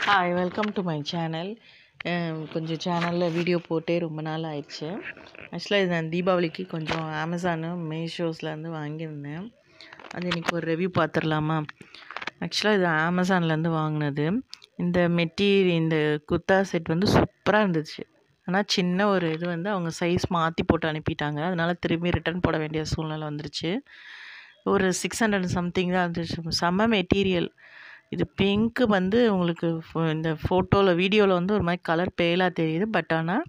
Hi welcome to my channel. கொஞ்சம் சேனலில் video போட்டே ரொம்ப நாள் ஆயிடுச்சு. ஆக்சுவலாக இது நான் தீபாவளிக்கு கொஞ்சம் அமேசானு மீஷோஸ்லேருந்து வாங்கியிருந்தேன். அது இன்றைக்கி ஒரு ரிவ்யூ பார்த்துடலாமா? ஆக்சுவலாக இது அமேசான்லேருந்து வாங்கினது. இந்த குர்தா செட் வந்து சூப்பராக இருந்துச்சு. ஆனால் சின்ன ஒரு இது வந்து அவங்க சைஸ் மாற்றி போட்டு அனுப்பிட்டாங்க. அதனால் திரும்பி ரிட்டர்ன் போட வேண்டிய சூழ்நிலை வந்துருச்சு. ஒரு 600 சம்திங் தான் இருந்துச்சு. செம்ம மெட்டீரியல். இது பிங்க்கு வந்து உங்களுக்கு இந்த ஃபோட்டோவில் வீடியோவில் வந்து ஒரு மாதிரி கலர் பேலாக தெரியுது. பட் ஆனால்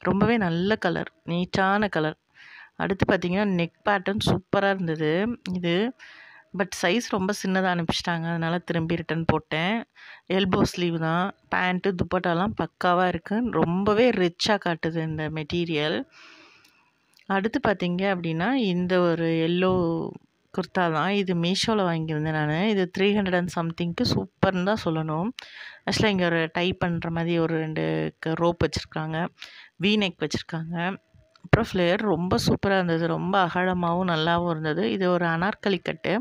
ரொம்பவே நல்ல கலர், நீட்டான கலர். அடுத்து பார்த்திங்கன்னா நெக் பேட்டர்ன் சூப்பராக இருந்தது இது. பட் சைஸ் ரொம்ப சின்னதாக அனுப்பிச்சிட்டாங்க. அதனால் திரும்பி ரிட்டன் போட்டேன். எல்போ ஸ்லீவ் தான். பேண்ட்டு துப்பட்டாலாம் பக்காவாக இருக்குது. ரொம்பவே ரிச்சாக காட்டுது இந்த மெட்டீரியல். அடுத்து பார்த்திங்க அப்படின்னா இந்த ஒரு எல்லோ குர்தா தான். இது மீஷோவில் வாங்கியிருந்தேன் நான். இது 300 அண்ட் சம்திங்க்கு சூப்பர்னு தான் சொல்லணும். ஆக்சுவலாக இங்கே ஒரு டை பண்ணுற மாதிரி ஒரு 2 ரோப் வச்சுருக்காங்க, வி நெக் வச்சுருக்காங்க. அப்புறம் ஃப்ளேயர் ரொம்ப சூப்பராக இருந்தது. ரொம்ப அகலமாகவும் நல்லாவும் இருந்தது. இது ஒரு அனார்கலி கட்டு.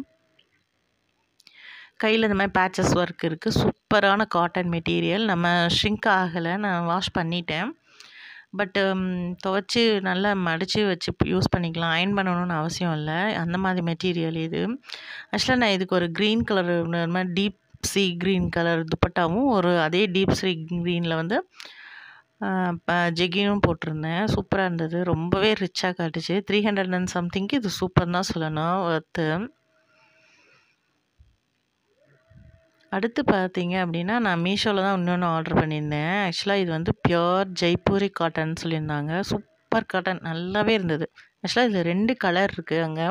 கையில் இந்த மாதிரி பேச்சஸ் ஒர்க் இருக்குது. சூப்பரான காட்டன் மெட்டீரியல். நம்ம ஷ்ரிங்க் ஆகலை. நான் வாஷ் பண்ணிட்டேன். பட் துவைச்சி நல்லா மடித்து வச்சு யூஸ் பண்ணிக்கலாம். அயர்ன் பண்ணணும்னு அவசியம் இல்லை. அந்த மாதிரி மெட்டீரியல் இது. ஆக்சுவலாக நான் இதுக்கு ஒரு க்ரீன் கலர் மாதிரி டீப் சி க்ரீன் கலர் துப்பட்டாவும் அதே டீப் சி க்ரீனில் வந்து ஜெகினும் போட்டிருந்தேன். சூப்பராக இருந்தது. ரொம்பவே ரிச்சாக காட்டுச்சு. 300 அண்ட் சம்திங்க்கு இது சூப்பர் தான் சொல்லணும். ஒர்த்து. அடுத்து பார்த்தீங்க அப்படின்னா நான் மீஷோவில் தான் இன்னொன்று ஆர்டர் பண்ணியிருந்தேன். ஆக்சுவலாக இது வந்து பியோர் ஜெய்ப்பூரி காட்டன் சொல்லியிருந்தாங்க. சூப்பர் காட்டன் நல்லாவே இருந்தது. ஆக்சுவலாக இதில் 2 கலர் இருக்குது அங்கே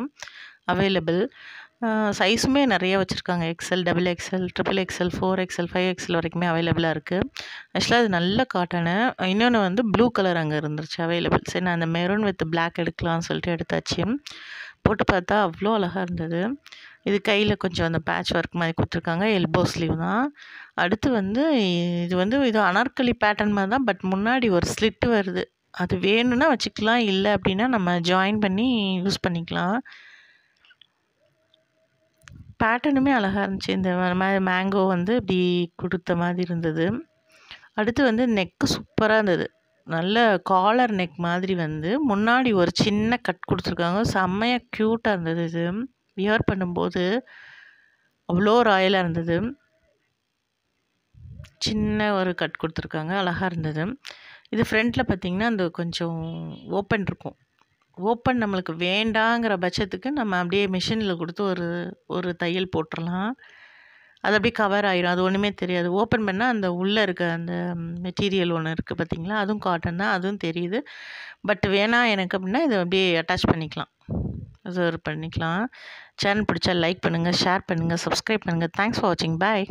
அவைலபிள். சைஸுமே நிறைய வச்சுருக்காங்க. XL, XXL, XXL, 4XL, 5XL வரைக்குமே அவைலபிளாக இருக்குது. ஆக்சுவலாக இது நல்ல காட்டனு. இன்னொன்று வந்து ப்ளூ கலர் அங்கே இருந்துருச்சு அவைலபிள். சரி, நான் அந்த மெரூன் வித் பிளாக் எடுக்கலாம்னு சொல்லிட்டு எடுத்தாச்சு. போட்டு பார்த்தா அவ்வளோ அழகாக இருந்தது. இது கையில் கொஞ்சம் அந்த பேட்ச் ஒர்க் மாதிரி கொடுத்துருக்காங்க. எல்போ ஸ்லீவ் தான். அடுத்து வந்து இது அனார்கலி பேட்டர்ன் மாதிரி தான். பட் முன்னாடி ஒரு ஸ்லிட்டு வருது. அது வேணும்னா வச்சுக்கலாம், இல்லை அப்படின்னா நம்ம ஜாயின் பண்ணி யூஸ் பண்ணிக்கலாம். பேட்டர்னுமே அழகாக இருந்துச்சு. இந்த மாதிரி மேங்கோ வந்து இப்படி கொடுத்த மாதிரி இருந்தது. அடுத்து வந்து நெக்கு சூப்பராக இருந்தது. நல்ல காலர் நெக் மாதிரி வந்து முன்னாடி ஒரு சின்ன கட் கொடுத்துருக்காங்க. செம்மையாக க்யூட்டாக இருந்தது. இது வியர் பண்ணும்போது அவ்வளோ ராயலாக இருந்தது. சின்ன ஒரு கட் கொடுத்துருக்காங்க. அழகாக இருந்தது. இது ஃப்ரண்ட்டில் பார்த்திங்கன்னா அந்த கொஞ்சம் ஓப்பன் இருக்கும். ஓப்பன் நம்மளுக்கு வேண்டாங்கிற பட்சத்துக்கு நம்ம அப்படியே மிஷினில் கொடுத்து ஒரு தையல் போட்டுடலாம். அது அப்படியே கவர் ஆயிரும். அது ஒன்றுமே தெரியாது. ஓப்பன் பண்ணால் அந்த உள்ளே இருக்க அந்த மெட்டீரியல் ஒன்று இருக்குது பார்த்திங்களா, அதுவும் காட்டன் தான். அதுவும் தெரியுது. பட் வேணாம் எனக்கு அப்படின்னா இதை அப்படியே அட்டாச் பண்ணிக்கலாம், ரிசர்வ் பண்ணிக்கலாம். சேனல் பிடிச்சா லைக் பண்ணுங்கள், ஷேர் பண்ணுங்கள், சப்ஸ்கிரைப் பண்ணுங்கள். தேங்க்ஸ் ஃபார் வாட்சிங். பாய்.